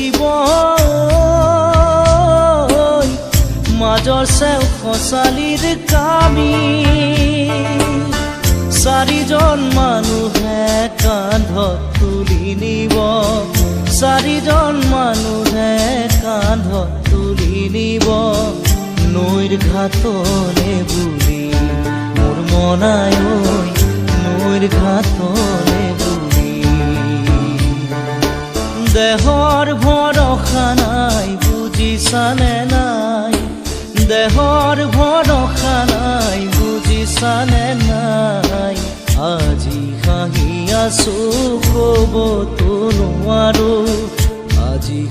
পৰিব মাজৰ চেও খচালিৰ কামি চাৰিজন মানুহে কান্ধত তুলি নিব চাৰিজন মানুহে কান্ধত তুলি নিব নৈৰ ঘাটলে বুলি মোৰ মনাই নৈৰ ঘাটলে বুলি দেহৰ ভৰসা নাই বুজিছানে নাই দেহৰ ভৰসা নাই বুজিছানে নাই আজি হাঁহি আছো ক'বতো নোৱাৰো